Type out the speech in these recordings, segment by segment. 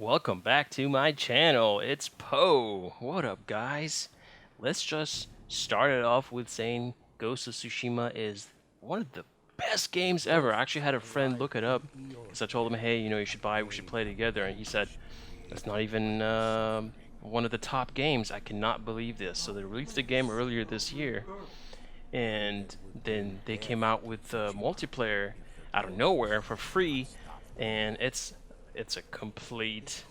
Welcome back to my channel. It's Poe. What up, guys? Let's just start it off with saying Ghost of Tsushima is one of the best games ever. I actually had a friend look it up because I told him, hey, you should buy it, we should play together. And he said, that's not even one of the top games. I cannot believe this. So they released the game earlier this year, and then they came out with multiplayer out of nowhere for free, and it's a complete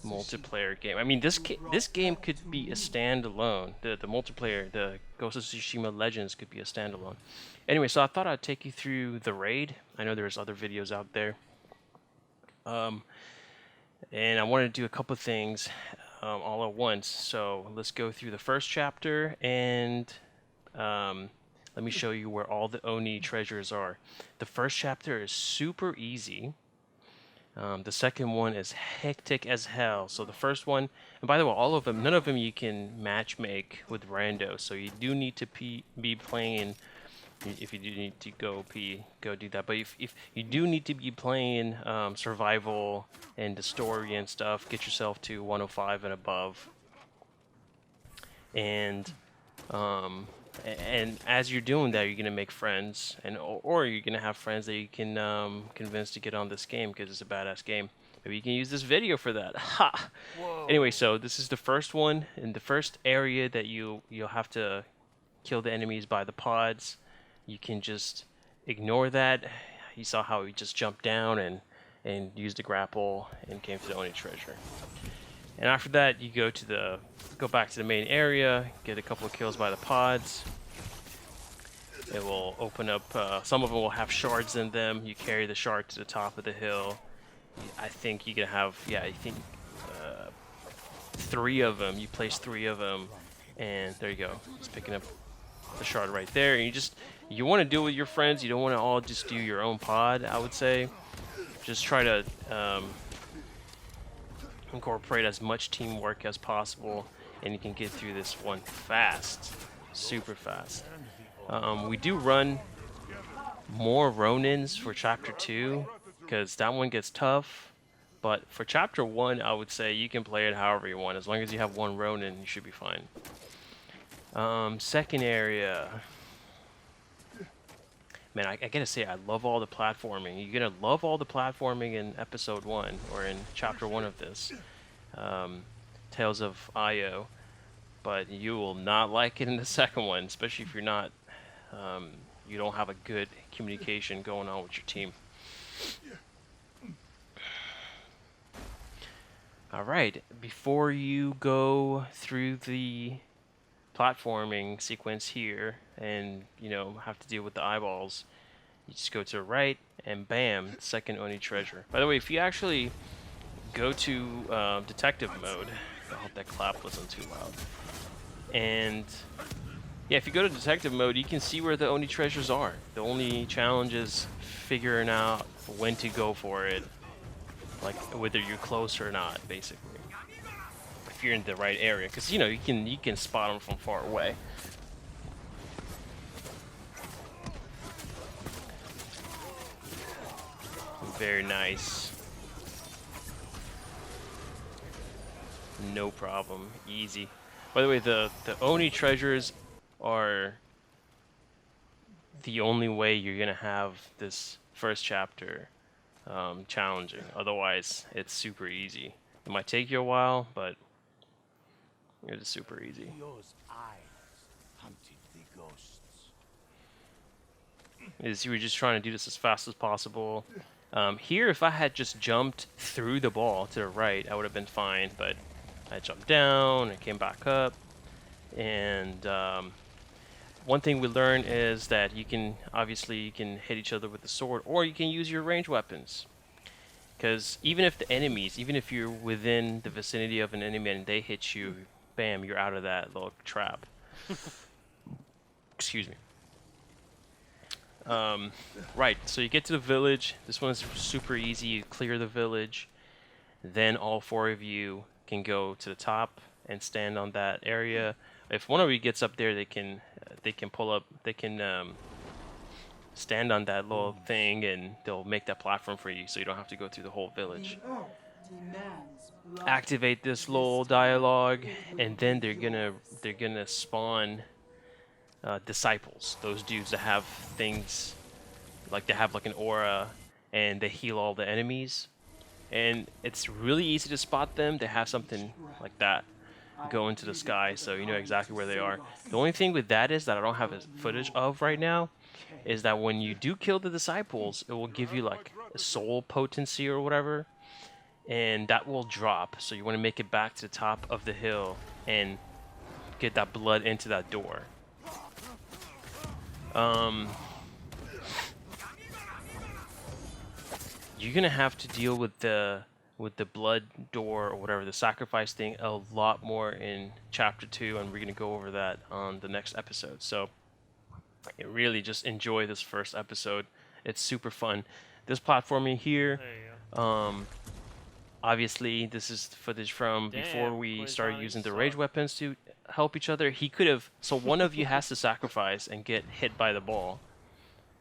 multiplayer game. I mean, this game could be a standalone. The multiplayer, the Ghost of Tsushima Legends, could be a standalone. Anyway, so I thought I'd take you through the raid. I know there's other videos out there, and I wanted to do a couple things all at once. So let's go through the first chapter, and let me show you where all the Oni treasures are. The first chapter is super easy. The second one is hectic as hell. So the first one, and by the way, all of them, none of them you can match make with rando. So you do need to be playing. If you do need to go do that. But if you do need to be playing survival and the story and stuff, get yourself to 105 and above. And and as you're doing that, you're gonna make friends, and or you're gonna have friends that you can convince to get on this game because it's a badass game. Maybe you can use this video for that. Ha! Anyway, so this is the first one in the first area that you'll have to kill the enemies by the pods. You can just ignore that. You saw how he just jumped down and used the grapple and came to the Oni treasure. And after that, you go back to the main area, get a couple of kills by the pods. It will open up, some of them will have shards in them. You carry the shard to the top of the hill. I think you can have, yeah, I think 3 of them. You place 3 of them, and there you go. Just picking up the shard right there. And you want to do it with your friends. You don't want to all just do your own pod, I would say. Just try to incorporate as much teamwork as possible, and you can get through this one fast, super fast. We do run more Ronins for chapter 2 because that one gets tough, but for chapter 1 I would say you can play it however you want. As long as you have one Ronin, you should be fine. Second area, man, I gotta say, I love all the platforming. You're gonna love all the platforming in episode 1 or in chapter 1 of this, Tales of Io, but you will not like it in the second one, especially if you're not, you don't have a good communication going on with your team. Alright, before you go through the platforming sequence here and have to deal with the eyeballs, you just go to the right and bam, second Oni treasure. By the way, if you actually go to detective mode, I hope that clap wasn't too loud, and yeah, if you go to detective mode, you can see where the Oni treasures are. The only challenge is figuring out when to go for it, like whether you're close or not, basically. If you're in the right area, because you can spot them from far away. Very nice. No problem. Easy. By the way, the Oni treasures are the only way you're gonna have this first chapter challenging. Otherwise, it's super easy. It might take you a while, but it is super easy. You were just trying to do this as fast as possible. Here, if I had just jumped through the ball to the right, I would have been fine, but I jumped down and came back up. And one thing we learned is that you can hit each other with the sword, or you can use your ranged weapons. Because even if you're within the vicinity of an enemy and they hit you, bam, you're out of that little trap. Excuse me. Right, so you get to the village. This one's super easy. You clear the village, then all 4 of you can go to the top and stand on that area. If one of you gets up there, they can pull up. They can stand on that little thing, and they'll make that platform for you, so you don't have to go through the whole village. activate this little dialogue, and then they're gonna spawn disciples. Those dudes that have things like they have like an aura, and they heal all the enemies. And it's really easy to spot them. They have something like that go into the sky, so you know exactly where they are. The only thing with that is that I don't have footage of right now, is that when you do kill the disciples, it will give you like a soul potency or whatever, and that will drop. So you want to make it back to the top of the hill and get that blood into that door. You're gonna have to deal with the blood door or whatever, the sacrifice thing, a lot more in chapter 2, and we're gonna go over that on the next episode. So really just enjoy this first episode. It's super fun. This platforming here, obviously this is footage from before we started using the rage weapons to help each other. He could have, so one of you has to sacrifice and get hit by the ball,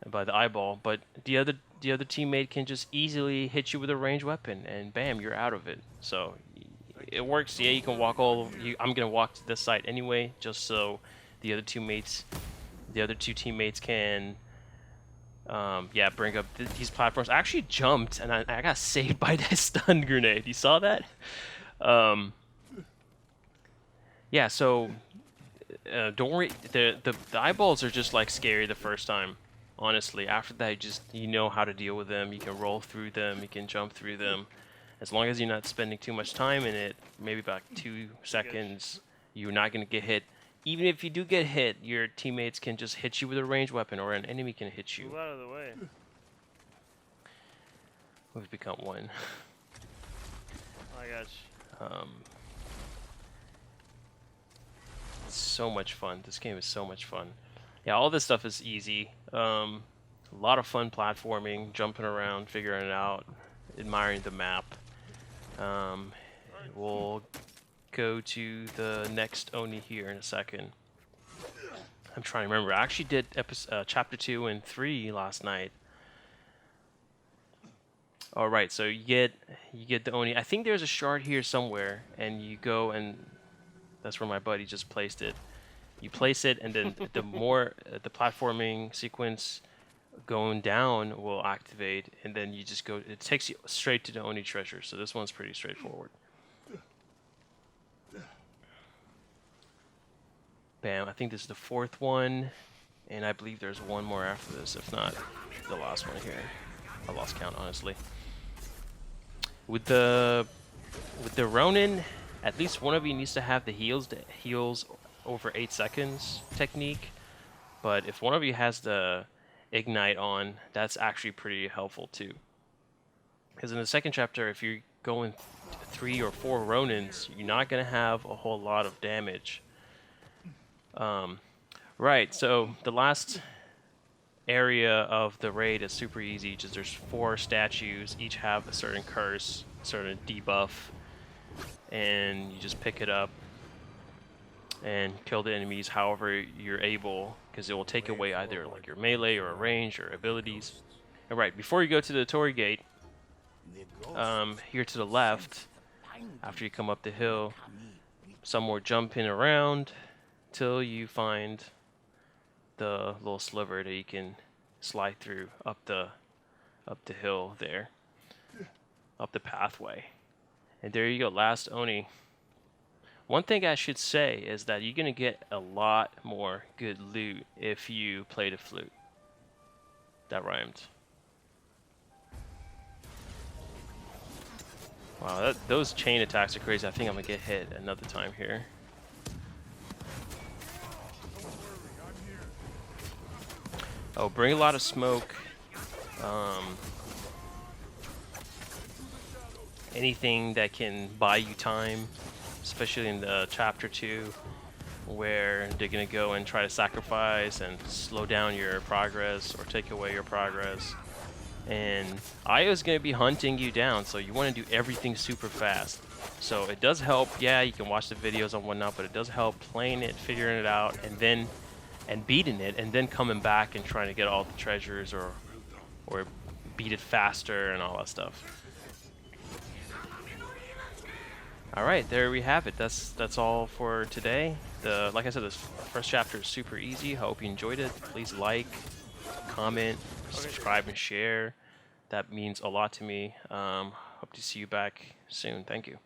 by the eyeball, but the other teammate can just easily hit you with a ranged weapon, and bam, you're out of it. So it works. Yeah, you can walk I'm gonna walk to this side anyway, just so the other two teammates can yeah, bring up these platforms. I actually jumped and I got saved by that stun grenade. You saw that? Yeah, so don't worry, the eyeballs are just like scary the first time. Honestly, after that, you know how to deal with them. You can roll through them. You can jump through them. As long as you're not spending too much time in it, maybe about 2 seconds, you're not going to get hit. Even if you do get hit, your teammates can just hit you with a ranged weapon, or an enemy can hit you. Move out of the way. We've become one. Oh my gosh. It's so much fun. This game is so much fun. Yeah, all this stuff is easy. A lot of fun platforming, jumping around, figuring it out, admiring the map. We'll go to the next Oni here in a second. I'm trying to remember. I actually did chapter 2 and 3 last night. All right, so you get the Oni. I think there's a shard here somewhere, and you go, and that's where my buddy just placed it. You place it, and then the platforming sequence going down will activate, and then you just go. It takes you straight to the Oni Treasures. So this one's pretty straightforward. Bam! I think this is the 4th one, and I believe there's one more after this, if not the last one here. I lost count, honestly. With the Ronin, at least one of you needs to have the heals over 8 seconds technique, but if one of you has the ignite on, that's actually pretty helpful too. Because in the second chapter, if you're going 3 or 4 Ronins, you're not going to have a whole lot of damage. Right, so the last area of the raid is super easy. Just there's 4 statues, each have a certain curse, certain debuff, and you just pick it up and kill the enemies however you're able, because it will take away either like your melee or range or abilities. All right, before you go to the Torii Gate, here to the left, after you come up the hill, some more jumping around till you find the little sliver that you can slide through up the hill there, up the pathway, and there you go, last Oni. One thing I should say is that you're gonna get a lot more good loot if you play the flute. That rhymed. Wow, those chain attacks are crazy. I think I'm gonna get hit another time here. Oh, bring a lot of smoke. Anything that can buy you time, especially in the chapter 2, where they're gonna go and try to sacrifice and slow down your progress or take away your progress. And Io's gonna be hunting you down, so you want to do everything super fast. So it does help. Yeah, you can watch the videos and whatnot, but it does help playing it, figuring it out, and beating it, and then coming back and trying to get all the treasures or beat it faster and all that stuff. All right, there we have it. That's all for today. Like I said, this first chapter is super easy. Hope you enjoyed it. Please like, comment, Okay. subscribe, and share. That means a lot to me. Hope to see you back soon. Thank you.